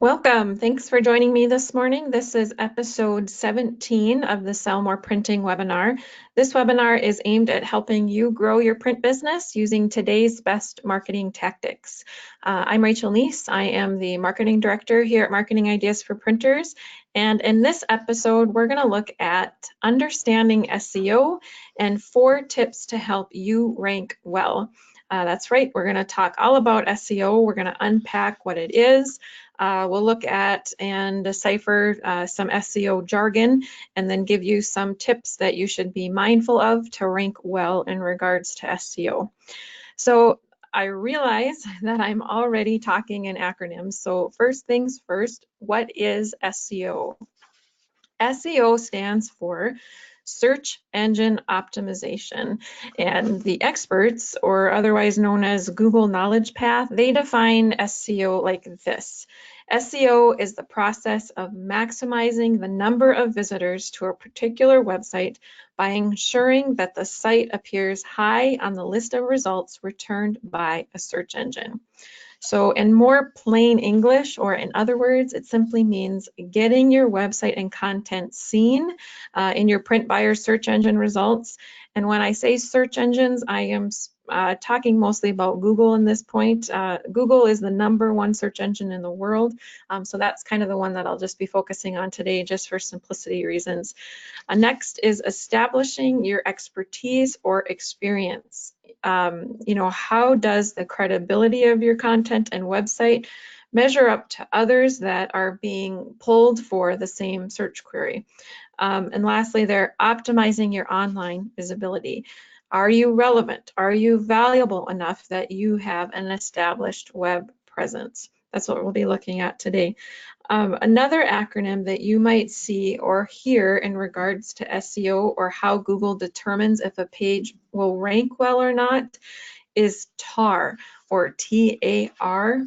Welcome. Thanks for joining me this morning. This is episode 17 of the Sell More Printing webinar. This webinar is aimed at helping you grow your print business using today's best marketing tactics. I'm Rachel Neese. I am the marketing director here at Marketing Ideas for Printers. And in this episode, we're going to look at understanding SEO and 4 tips to help you rank well. That's right. We're going to talk all about SEO. We're going to unpack what it is. We'll look at and decipher some SEO jargon and then give you some tips that you should be mindful of to rank well in regards to SEO. So I realize that I'm already talking in acronyms. So first things first, what is SEO? SEO stands for Search Engine Optimization, and the experts, or otherwise known as Google Knowledge Path, they define SEO like this. SEO is the process of maximizing the number of visitors to a particular website by ensuring that the site appears high on the list of results returned by a search engine. So in more plain English, or in other words, it simply means getting your website and content seen in your print buyer search engine results. And when I say search engines, I am talking mostly about Google in this point. Google is the #1 search engine in the world. So that's kind of the one that I'll just be focusing on today, just for simplicity reasons. Next is establishing your expertise or experience. How does the credibility of your content and website measure up to others that are being pulled for the same search query? And lastly, they're optimizing your online visibility. Are you relevant? Are you valuable enough that you have an established web presence? That's what we'll be looking at today. Another acronym that you might see or hear in regards to SEO or how Google determines if a page will rank well or not is TAAR, or TAAR.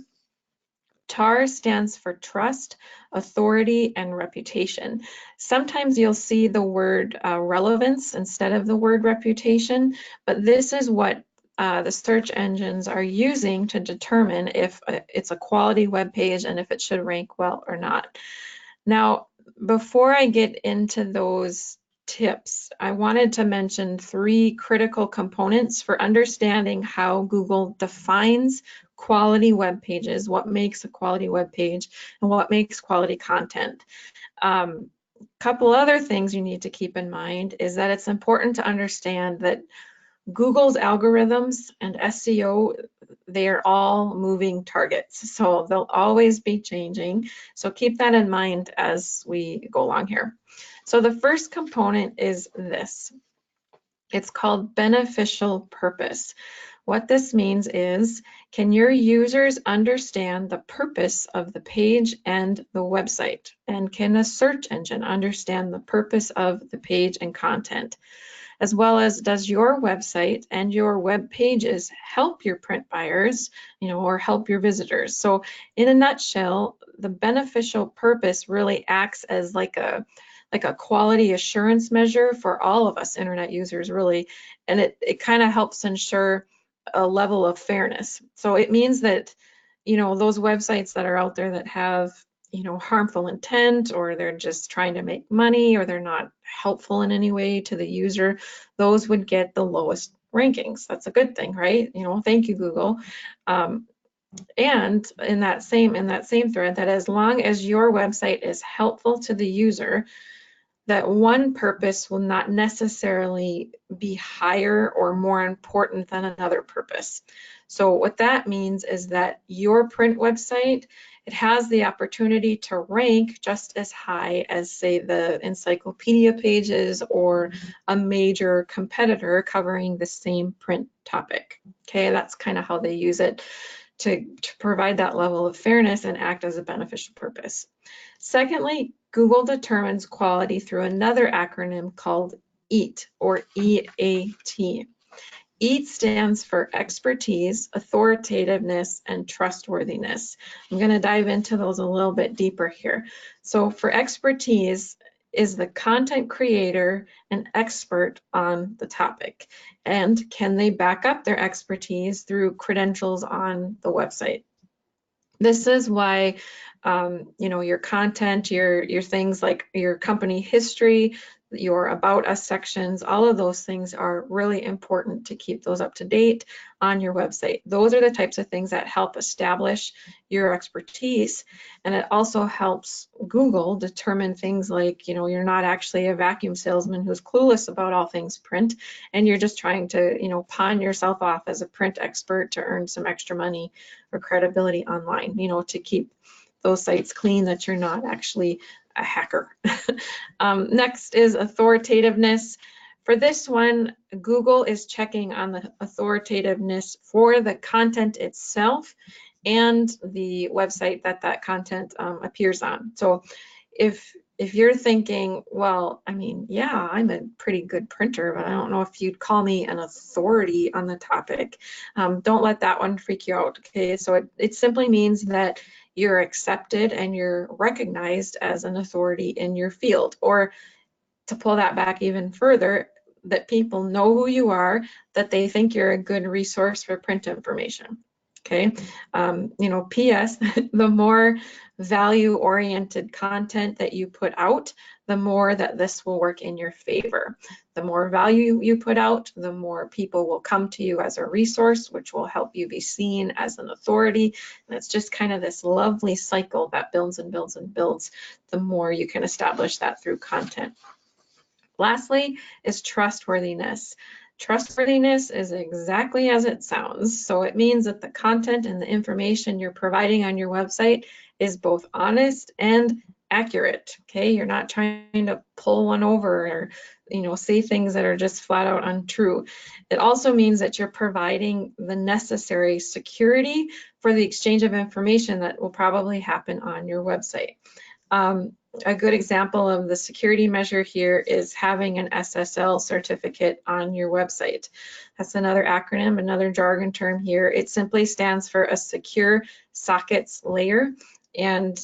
TAAR stands for Trust, Authority, and Reputation. Sometimes you'll see the word relevance instead of the word reputation, but this is what the search engines are using to determine if it's a quality web page and if it should rank well or not. Now, before I get into those tips, I wanted to mention 3 critical components for understanding how Google defines quality web pages, what makes a quality web page, and what makes quality content. Couple other things you need to keep in mind is that it's important to understand that Google's algorithms and SEO, they are all moving targets, so they'll always be changing. So keep that in mind as we go along here. So the first component is this. It's called beneficial purpose. What this means is, can your users understand the purpose of the page and the website? And can a search engine understand the purpose of the page and content? As well as, does your website and your web pages help your print buyers, or help your visitors? So in a nutshell, the beneficial purpose really acts as like a quality assurance measure for all of us internet users, really, and it kind of helps ensure a level of fairness. So it means that, those websites that are out there that have harmful intent, or they're just trying to make money, or they're not helpful in any way to the user, those would get the lowest rankings. That's a good thing, right? Thank you, Google. And in that same thread, that as long as your website is helpful to the user, that one purpose will not necessarily be higher or more important than another purpose. So what that means is that your print website, it has the opportunity to rank just as high as, say, the encyclopedia pages or a major competitor covering the same print topic. Okay, that's kind of how they use it to provide that level of fairness and act as a beneficial purpose. Secondly, Google determines quality through another acronym called EAT, or EAT. EAT stands for expertise, authoritativeness, and trustworthiness. I'm going to dive into those a little bit deeper here. So for expertise, is the content creator an expert on the topic? And can they back up their expertise through credentials on the website? This is why you know, your content, your things like your company history, your About Us sections, all of those things are really important to keep those up to date on your website. Those are the types of things that help establish your expertise, and it also helps Google determine things like, you know, you're not actually a vacuum salesman who's clueless about all things print, and you're just trying to, you know, pawn yourself off as a print expert to earn some extra money or credibility online, you know, to keep those sites clean, that you're not actually a hacker. Next is authoritativeness. For this one, Google is checking on the authoritativeness for the content itself and the website that that content appears on. So if you're thinking, well, I mean, yeah, I'm a pretty good printer, but I don't know if you'd call me an authority on the topic, don't let that one freak you out, okay? So it simply means that you're accepted and you're recognized as an authority in your field. Or to pull that back even further, that people know who you are, that they think you're a good resource for print information. Okay, you know, PS, the more value-oriented content that you put out, the more that this will work in your favor. The more value you put out, the more people will come to you as a resource, which will help you be seen as an authority. And it's just kind of this lovely cycle that builds and builds and builds, the more you can establish that through content. Lastly is trustworthiness. Trustworthiness is exactly as it sounds. So it means that the content and the information you're providing on your website is both honest and accurate. Okay, you're not trying to pull one over or, you know, say things that are just flat out untrue. It also means that you're providing the necessary security for the exchange of information that will probably happen on your website. A good example of the security measure here is having an SSL certificate on your website. That's another acronym, another jargon term here. It simply stands for a secure sockets layer. And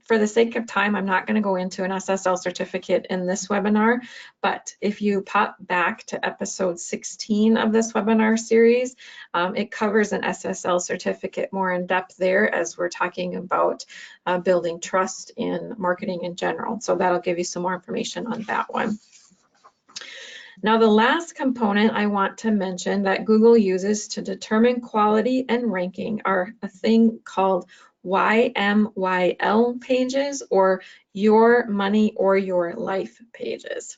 for the sake of time, I'm not going to go into an SSL certificate in this webinar, but if you pop back to episode 16 of this webinar series, it covers an SSL certificate more in depth there, as we're talking about building trust in marketing in general. So that'll give you some more information on that one. Now, the last component I want to mention that Google uses to determine quality and ranking are a thing called YMYL pages, or your money or your life pages.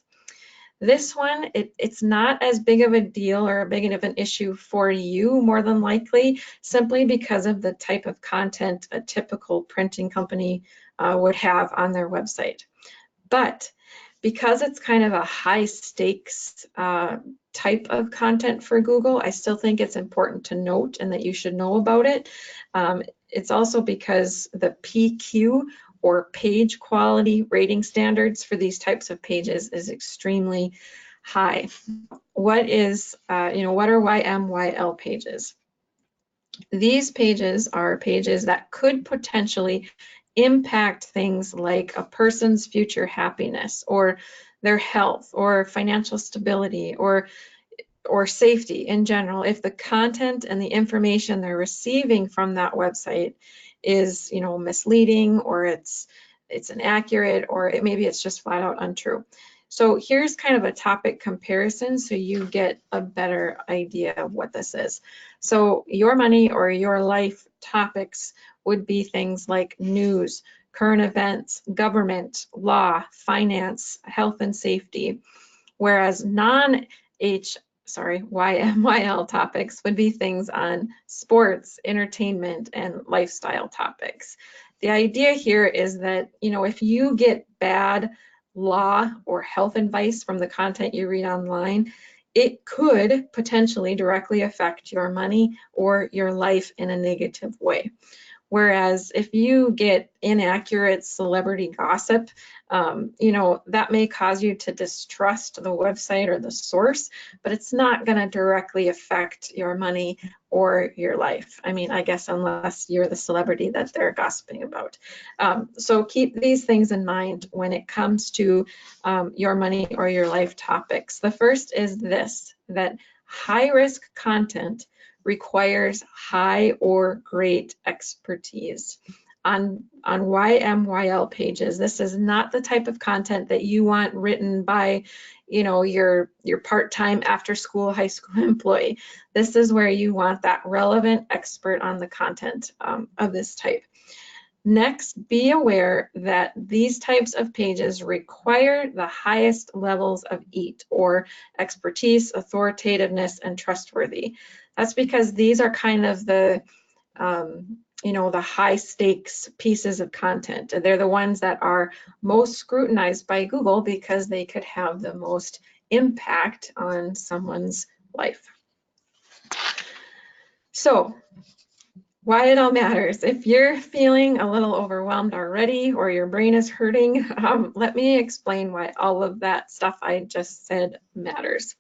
This one, it's not as big of a deal or big of an issue for you, more than likely, simply because of the type of content a typical printing company would have on their website. But because it's kind of a high stakes type of content for Google, I still think it's important to note and that you should know about it. It's also because the PQ, or page quality rating standards, for these types of pages is extremely high. What is, what are YMYL pages? These pages are pages that could potentially impact things like a person's future happiness, or their health, or financial stability, or safety in general, if the content and the information they're receiving from that website is, you know, misleading, or it's inaccurate, or maybe it's just flat out untrue. So here's kind of a topic comparison so you get a better idea of what this is. So your money or your life topics would be things like news, current events, government, law, finance, health and safety, whereas YMYL topics would be things on sports, entertainment, and lifestyle topics. The idea here is that, you know, if you get bad law or health advice from the content you read online, it could potentially directly affect your money or your life in a negative way. Whereas if you get inaccurate celebrity gossip, that may cause you to distrust the website or the source, but it's not going to directly affect your money or your life. I mean, I guess unless you're the celebrity that they're gossiping about. So keep these things in mind when it comes to your money or your life topics. The first is this, that high-risk content requires high or great expertise. on YMYL pages. This is not the type of content that you want written by, your part-time after-school high school employee. This is where you want that relevant expert on the content of this type. Next, be aware that these types of pages require the highest levels of EAT, or expertise, authoritativeness, and trustworthy. That's because these are kind of the the high stakes pieces of content. They're the ones that are most scrutinized by Google because they could have the most impact on someone's life. So, why it all matters. If you're feeling a little overwhelmed already or your brain is hurting, let me explain why all of that stuff I just said matters.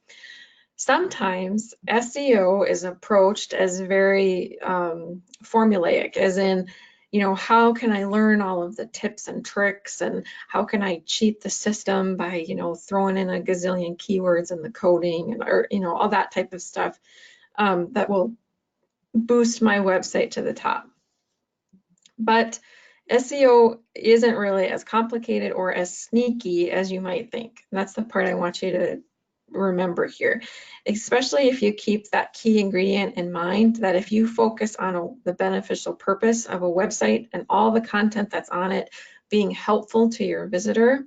Sometimes SEO is approached as very formulaic, as in, how can I learn all of the tips and tricks, and how can I cheat the system by, throwing in a gazillion keywords in the coding, and or all that type of stuff that will boost my website to the top. But SEO isn't really as complicated or as sneaky as you might think. That's the part I want you to remember here, especially if you keep that key ingredient in mind, that if you focus on the beneficial purpose of a website and all the content that's on it being helpful to your visitor,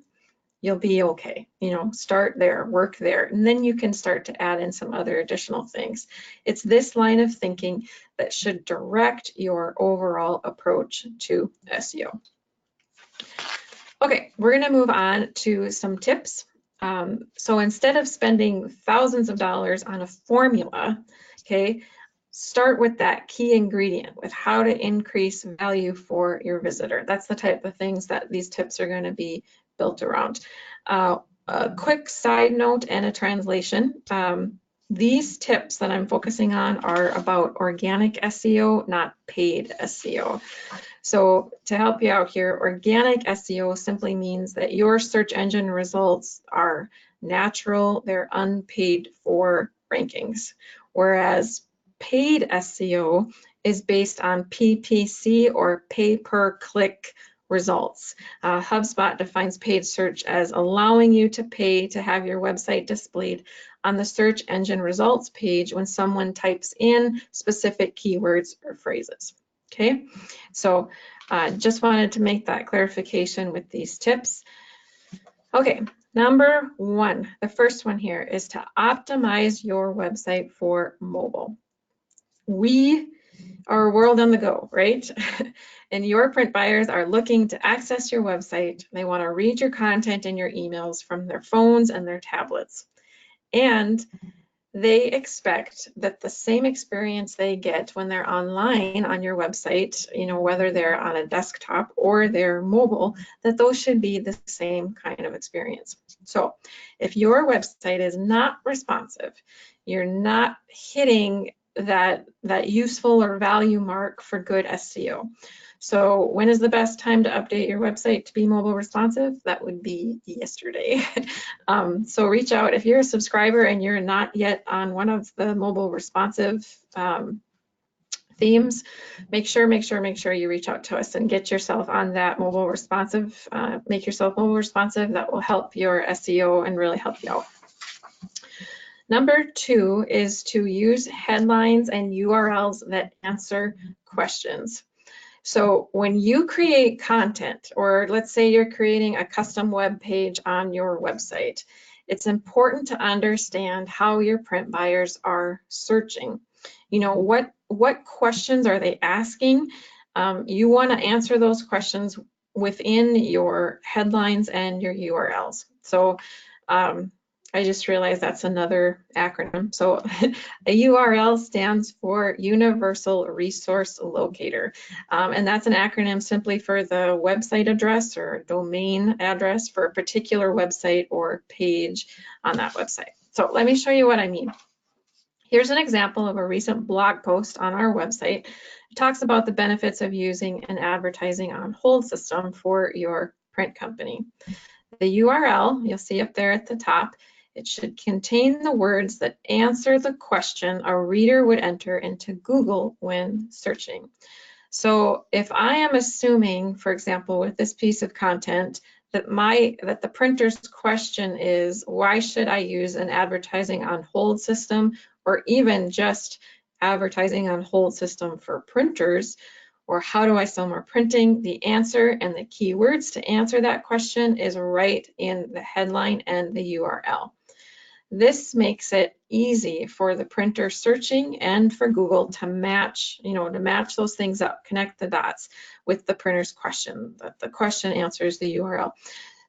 you'll be okay. Start there, work there, and then you can start to add in some other additional things. It's this line of thinking that should direct your overall approach to SEO. Okay, we're gonna move on to some tips. So instead of spending thousands of dollars on a formula, okay, start with that key ingredient, with how to increase value for your visitor. That's the type of things that these tips are going to be built around. A quick side note and a translation. These tips that I'm focusing on are about organic SEO, not paid SEO. So to help you out here, organic SEO simply means that your search engine results are natural, they're unpaid for rankings, whereas paid SEO is based on PPC, or pay per click results. HubSpot defines paid search as allowing you to pay to have your website displayed on the search engine results page when someone types in specific keywords or phrases. Okay, so just wanted to make that clarification with these tips. Okay, number one, the first one here is to optimize your website for mobile. We are a world on the go, right? And your print buyers are looking to access your website. They want to read your content in your emails from their phones and their tablets. And they expect that the same experience they get when they're online on your website, whether they're on a desktop or they're mobile, that those should be the same kind of experience. So if your website is not responsive, you're not hitting that useful or value mark for good SEO. So when is the best time to update your website to be mobile responsive? That would be yesterday. So reach out if you're a subscriber and you're not yet on one of the mobile responsive themes. Make sure you reach out to us and get yourself on that mobile responsive. Make yourself mobile responsive. That will help your SEO and really help you out. Number two is to use headlines and URLs that answer questions. So when you create content, or let's say you're creating a custom web page on your website, it's important to understand how your print buyers are searching. What questions are they asking? You want to answer those questions within your headlines and your URLs. So I just realized that's another acronym. So a URL stands for Universal Resource Locator. And that's an acronym simply for the website address or domain address for a particular website or page on that website. So let me show you what I mean. Here's an example of a recent blog post on our website. It talks about the benefits of using an advertising on hold system for your print company. The URL, you'll see up there at the top, it should contain the words that answer the question a reader would enter into Google when searching. So if I am assuming, for example, with this piece of content, that the printer's question is, why should I use an advertising on hold system, or even just advertising on hold system for printers, or how do I sell more printing? The answer and the keywords to answer that question is right in the headline and the URL. This makes it easy for the printer searching and for Google to match, to match those things up, connect the dots with the printer's question, that the question answers the URL.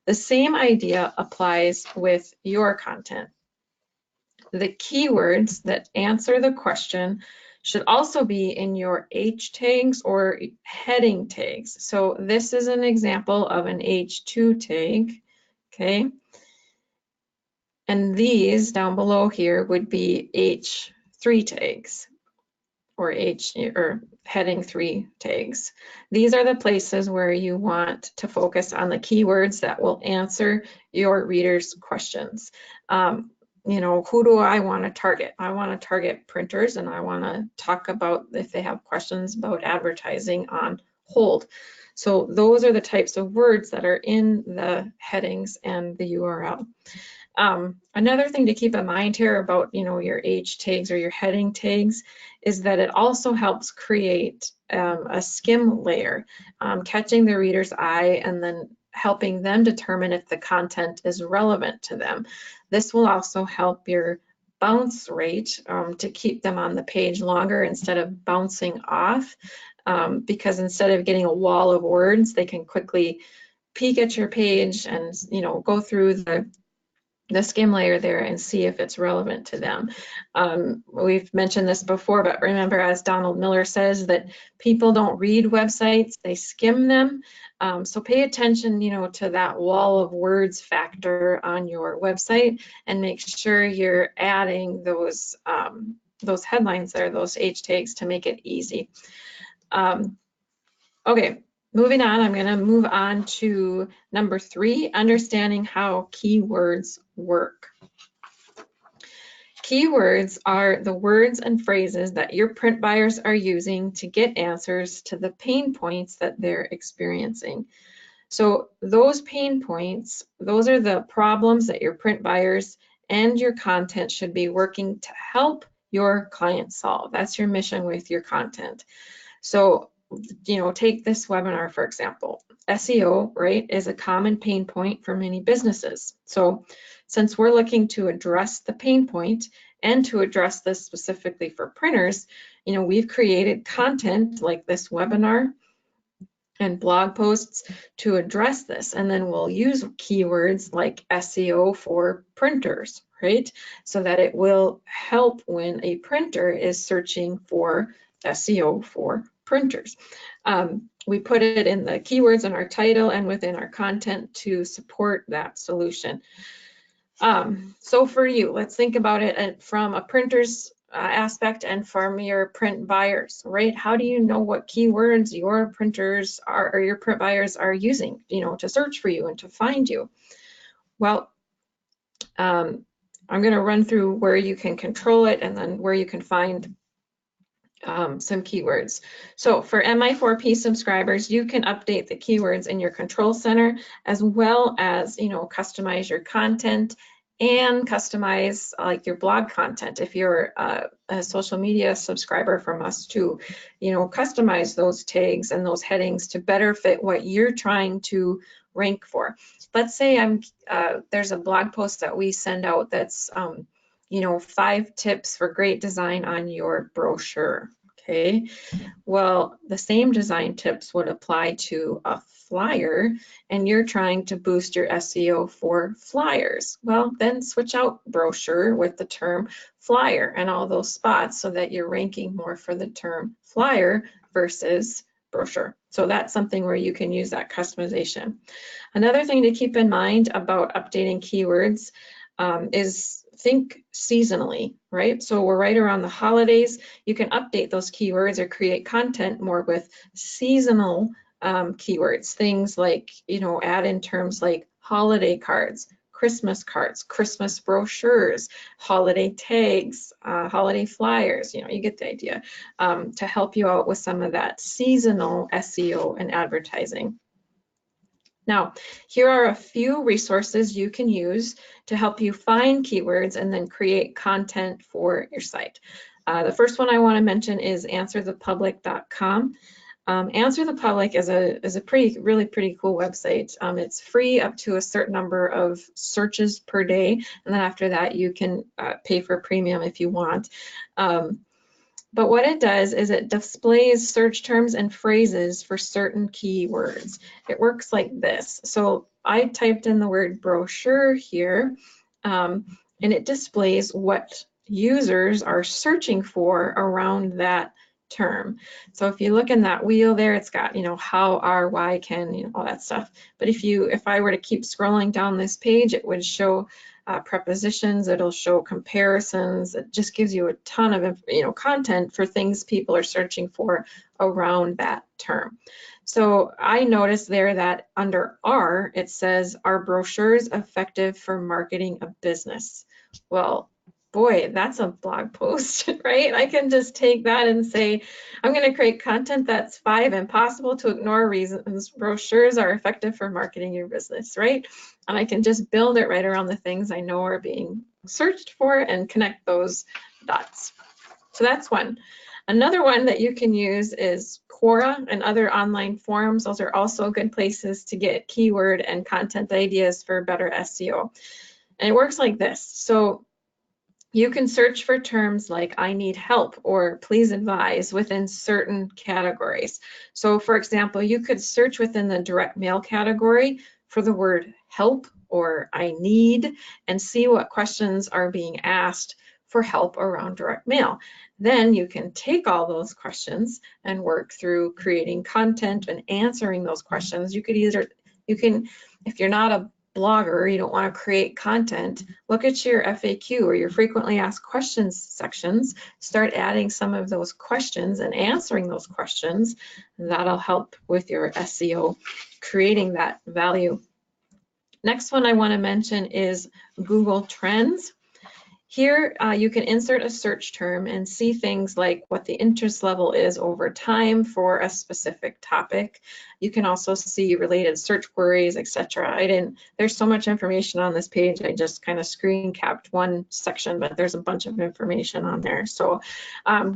The same idea applies with your content. The keywords that answer the question should also be in your H tags or heading tags. So this is an example of an H2 tag, okay? And these down below here would be H3 tags or heading 3 tags. These are the places where you want to focus on the keywords that will answer your readers' questions. Who do I want to target? I want to target printers, and I want to talk about if they have questions about advertising on hold. So those are the types of words that are in the headings and the URL. Another thing to keep in mind here about your H tags or your heading tags is that it also helps create a skim layer, catching the reader's eye and then helping them determine if the content is relevant to them. This will also help your bounce rate to keep them on the page longer instead of bouncing off, because instead of getting a wall of words, they can quickly peek at your page and go through the skim layer there and see if it's relevant to them. We've mentioned this before, but remember, as Donald Miller says, that people don't read websites, they skim them. So pay attention, to that wall of words factor on your website, and make sure you're adding those headlines there, those H tags, to make it easy. Okay. Moving on, I'm going to move on to number 3, understanding how keywords work. Keywords are the words and phrases that your print buyers are using to get answers to the pain points that they're experiencing. So those pain points, those are the problems that your print buyers and your content should be working to help your clients solve. That's your mission with your content. So take this webinar, for example. SEO, right, is a common pain point for many businesses. So since we're looking to address the pain point and to address this specifically for printers, we've created content like this webinar and blog posts to address this. And then we'll use keywords like SEO for printers, right? So that it will help when a printer is searching for SEO for printers. We put it in the keywords in our title and within our content to support that solution. So for you, let's think about it from a printer's aspect and from your print buyers, right? How do you know what keywords your printers are, or your print buyers are using, to search for you and to find you? Well, I'm going to run through where you can control it and then where you can find some keywords. So for MI4P subscribers, you can update the keywords in your control center, as well as customize your content and customize like your blog content. If you're a social media subscriber from us too, customize those tags and those headings to better fit what you're trying to rank for. Let's say there's a blog post that we send out that's 5 tips for great design on your brochure. Okay, well, the same design tips would apply to a flyer, and you're trying to boost your SEO for flyers. Well, then switch out brochure with the term flyer and all those spots so that you're ranking more for the term flyer versus brochure. So that's something where you can use that customization. Another thing to keep in mind about updating keywords is think seasonally, right? So we're right around the holidays. You can update those keywords or create content more with seasonal keywords. Things like, add in terms like holiday cards, Christmas cards, Christmas brochures, holiday tags, holiday flyers, you get the idea, to help you out with some of that seasonal SEO and advertising. Now, here are a few resources you can use to help you find keywords and then create content for your site. The first one I want to mention is answerthepublic.com. Answer the Public is a really pretty cool website. It's free up to a certain number of searches per day, and then after that you can pay for premium if you want. But what it does is it displays search terms and phrases for certain keywords. It works like this. So I typed in the word brochure here, and it displays what users are searching for around that term. So if you look in that wheel there, it's got, how, are, why, can, all that stuff. But if I were to keep scrolling down this page, it would show prepositions, it'll show comparisons. It just gives you a ton of content for things people are searching for around that term. So I noticed there that under R, it says, are brochures effective for marketing a business? Well, boy, that's a blog post, right? I can just take that and say, I'm going to create content that's 5 impossible to ignore reasons brochures are effective for marketing your business, right? And I can just build it right around the things I know are being searched for and connect those dots. So that's one. Another one that you can use is Quora and other online forums. Those are also good places to get keyword and content ideas for better SEO. And it works like this. So you can search for terms like I need help or please advise within certain categories. So for example, you could search within the direct mail category for the word help or I need and see what questions are being asked for help around direct mail. Then you can take all those questions and work through creating content and answering those questions. You can, if you're not a blogger, you don't want to create content, look at your FAQ or your frequently asked questions sections, start adding some of those questions and answering those questions. That'll help with your SEO, creating that value. Next one I want to mention is Google Trends. Here you can insert a search term and see things like what the interest level is over time for a specific topic. You can also see related search queries, etc. There's so much information on this page, I just kind of screen capped one section, but there's a bunch of information on there. So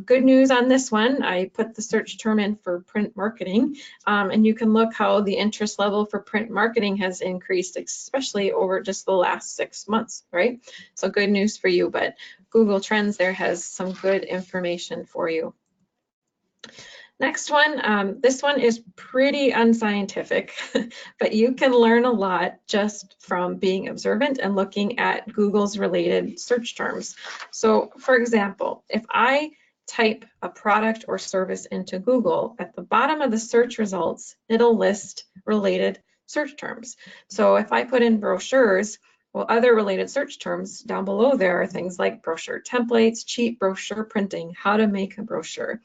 good news on this one, I put the search term in for print marketing, and you can look how the interest level for print marketing has increased, especially over just the last 6 months, right? So good news for you. But Google Trends there has some good information for you. Next one, this one is pretty unscientific, but you can learn a lot just from being observant and looking at Google's related search terms. So for example, if I type a product or service into Google, at the bottom of the search results, it'll list related search terms. So if I put in brochures, well, other related search terms down below there are things like brochure templates, cheap brochure printing, how to make a brochure.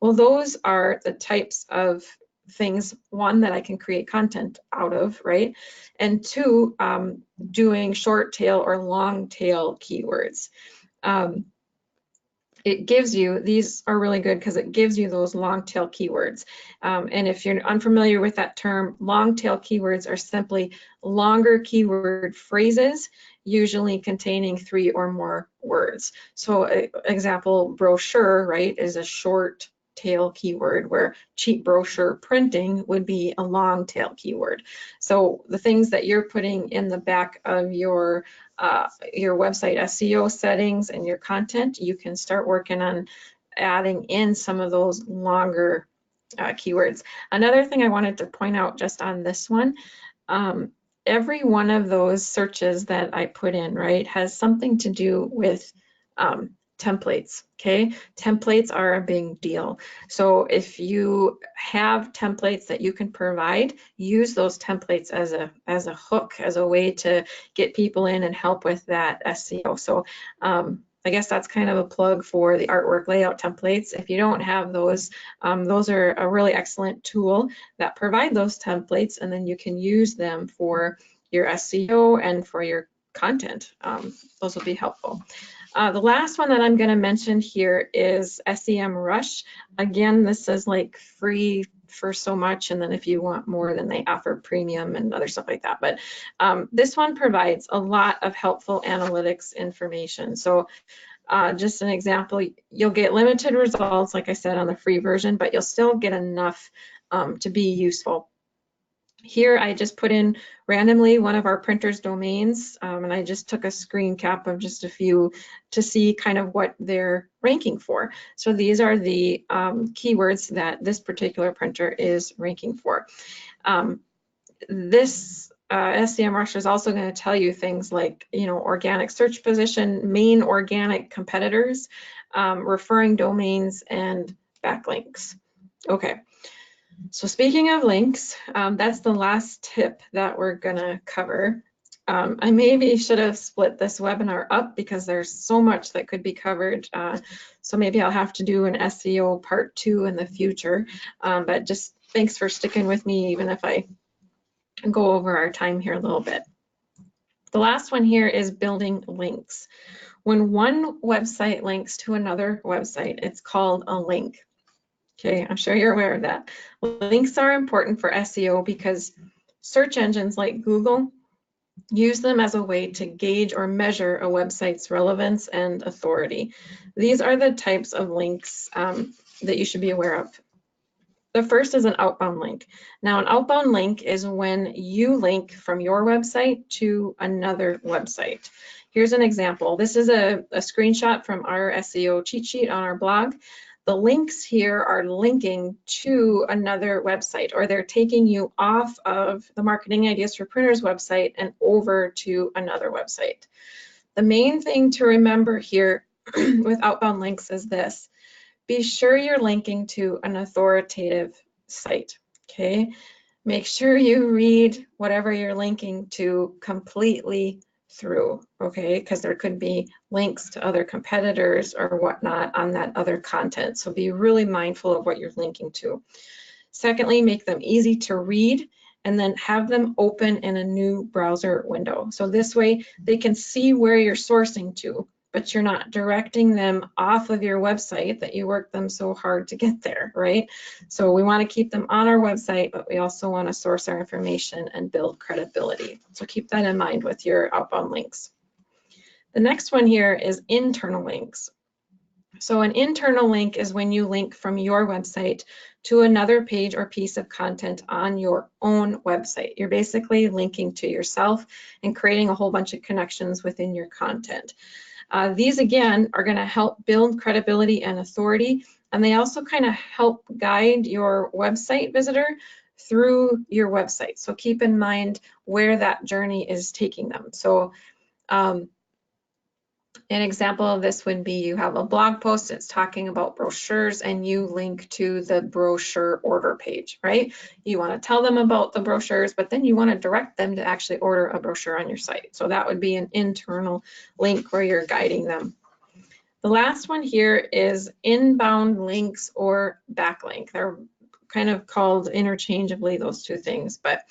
Well, those are the types of things, one, that I can create content out of, right? And two, doing short tail or long tail keywords. It gives you, these are really good because it gives you those long tail keywords. And if you're unfamiliar with that term, long tail keywords are simply longer keyword phrases, usually containing 3 or more words. So example, brochure, right, is a short tail keyword, where cheap brochure printing would be a long tail keyword. So the things that you're putting in the back of your website SEO settings and your content, you can start working on adding in some of those longer keywords. Another thing I wanted to point out just on this one, every one of those searches that I put in, right, has something to do with templates, okay? Templates are a big deal. So if you have templates that you can provide, use those templates as a hook, as a way to get people in and help with that SEO. So I guess that's kind of a plug for the artwork layout templates. If you don't have those, those are a really excellent tool that provide those templates, and then you can use them for your SEO and for your content. Those will be helpful. The last one that I'm going to mention here is SEMRush. Again, this is like free for so much, and then if you want more, then they offer premium and other stuff like that. But this one provides a lot of helpful analytics information. So just an example, you'll get limited results, like I said, on the free version, but you'll still get enough to be useful. Here I just put in randomly one of our printers domains, and I just took a screen cap of just a few to see kind of what they're ranking for. So these are the keywords that this particular printer is ranking for. This SEMRush is also going to tell you things like, organic search position, main organic competitors, referring domains, and backlinks. Okay. So speaking of links, that's the last tip that we're gonna cover. I maybe should have split this webinar up because there's so much that could be covered. So maybe I'll have to do an SEO part 2 in the future. But just thanks for sticking with me, even if I go over our time here a little bit. The last one here is building links. When one website links to another website, it's called a link. Okay, I'm sure you're aware of that. Links are important for SEO because search engines like Google use them as a way to gauge or measure a website's relevance and authority. These are the types of links that you should be aware of. The first is an outbound link. Now, an outbound link is when you link from your website to another website. Here's an example. This is a screenshot from our SEO cheat sheet on our blog. The links here are linking to another website, or they're taking you off of the Marketing Ideas for Printers website and over to another website. The main thing to remember here with outbound links is this. Be sure you're linking to an authoritative site, okay? Make sure you read whatever you're linking to completely through, okay? Because there could be links to other competitors or whatnot on that other content. So be really mindful of what you're linking to. Secondly, make them easy to read and then have them open in a new browser window. So this way they can see where you're sourcing to, but you're not directing them off of your website that you worked them so hard to get there, right? So we want to keep them on our website, but we also want to source our information and build credibility. So keep that in mind with your outbound links. The next one here is internal links. So an internal link is when you link from your website to another page or piece of content on your own website. You're basically linking to yourself and creating a whole bunch of connections within your content. These, again, are going to help build credibility and authority, and they also kind of help guide your website visitor through your website. So keep in mind where that journey is taking them. So an example of this would be you have a blog post that's talking about brochures and you link to the brochure order page, right? You want to tell them about the brochures, but then you want to direct them to actually order a brochure on your site. So that would be an internal link where you're guiding them. The last one here is inbound links or backlink. They're kind of called interchangeably, those two things, but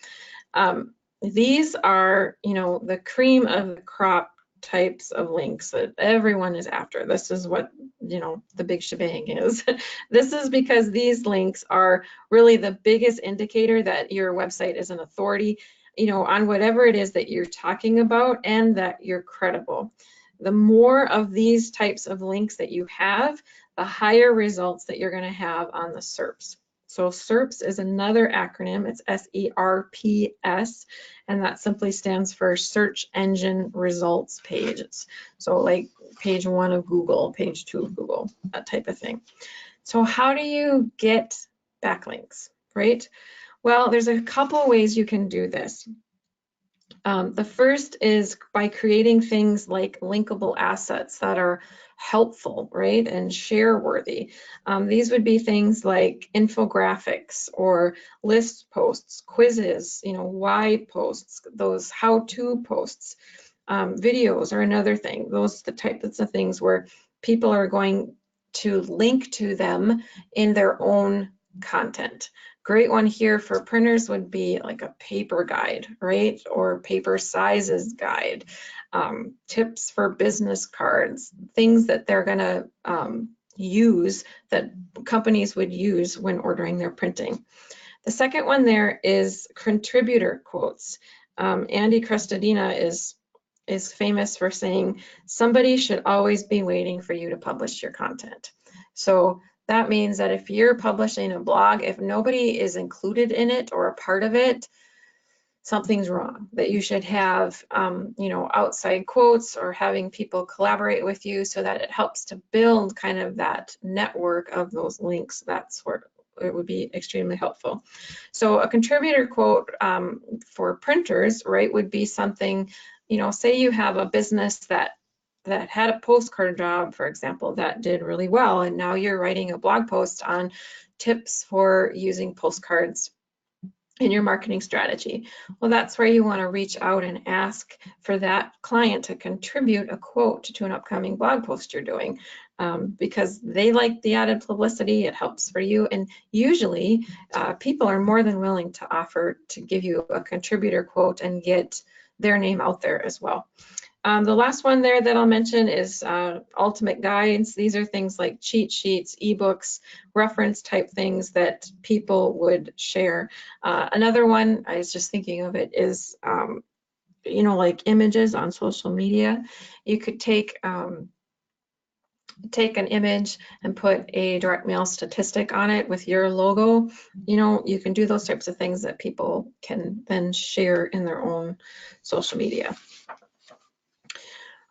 these are, the cream of the crop types of links that everyone is after. This is what, the big shebang is. This is because these links are really the biggest indicator that your website is an authority, on whatever it is that you're talking about and that you're credible. The more of these types of links that you have, the higher results that you're going to have on the SERPs. So SERPs is another acronym. It's SERPs, and that simply stands for Search Engine Results Pages. So like page 1 of Google, page 2 of Google, that type of thing. So how do you get backlinks, right? Well, there's a couple of ways you can do this. The first is by creating things like linkable assets that are helpful, right, and share worthy. These would be things like infographics or list posts, quizzes, why posts, those how-to posts, videos are another thing. Those are the types of things where people are going to link to them in their own content. Great one here for printers would be like a paper guide, right? Or paper sizes guide, tips for business cards, things that they're gonna use, that companies would use when ordering their printing. The second one there is contributor quotes. Andy Crestodina is famous for saying, somebody should always be waiting for you to publish your content. So that means that if you're publishing a blog, if nobody is included in it or a part of it, something's wrong. That you should have, you know, outside quotes or having people collaborate with you so that it helps to build kind of that network of those links. That's where it would be extremely helpful. So a contributor quote for printers, right, would be something, you know, say you have a business that had a postcard job, for example, that did really well, and now you're writing a blog post on tips for using postcards in your marketing strategy. Well, that's where you want to reach out and ask for that client to contribute a quote to an upcoming blog post you're doing, because they like the added publicity. It helps for you, and usually people are more than willing to offer to give you a contributor quote and get their name out there as well. The last one there that I'll mention is ultimate guides. These are things like cheat sheets, ebooks, reference type things that people would share. Another one, I was just thinking of it, is you know, like images on social media. You could take an image and put a direct mail statistic on it with your logo. You know, you can do those types of things that people can then share in their own social media.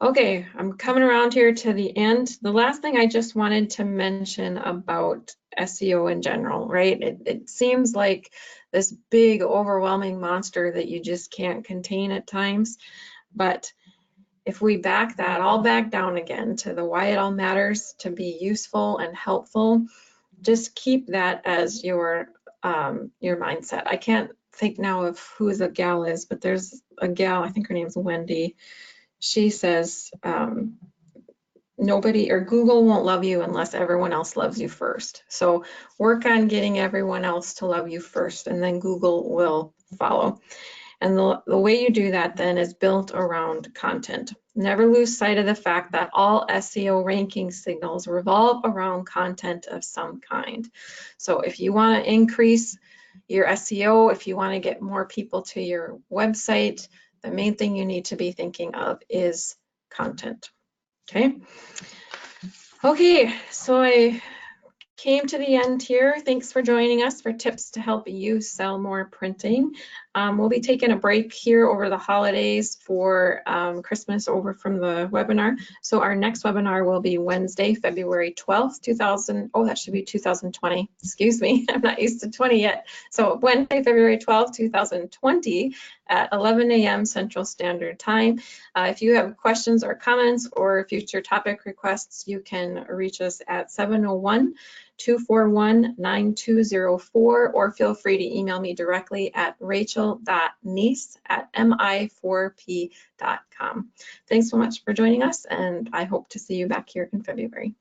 Okay, I'm coming around here to the end. The last thing I just wanted to mention about SEO in general, right? It seems like this big, overwhelming monster that you just can't contain at times. But if we back that all back down again to the why it all matters, to be useful and helpful, just keep that as your mindset. I can't think now of who the gal is, but there's a gal, I think her name's Wendy. She says, nobody or Google won't love you unless everyone else loves you first. So work on getting everyone else to love you first, and then Google will follow. And the way you do that then is built around content. Never lose sight of the fact that all SEO ranking signals revolve around content of some kind. So if you want to increase your SEO, if you want to get more people to your website, the main thing you need to be thinking of is content. Okay, so I came to the end here. Thanks for joining us for tips to help you sell more printing. We'll be taking a break here over the holidays for Christmas over from the webinar. So our next webinar will be Wednesday, February 12th, that should be 2020. Excuse me, I'm not used to 20 yet. So Wednesday, February 12th, 2020 at 11 a.m. Central Standard Time. If you have questions or comments or future topic requests, you can reach us at 701-241-9204, or feel free to email me directly at rachel.neese@mi4p.com. Thanks so much for joining us, and I hope to see you back here in February.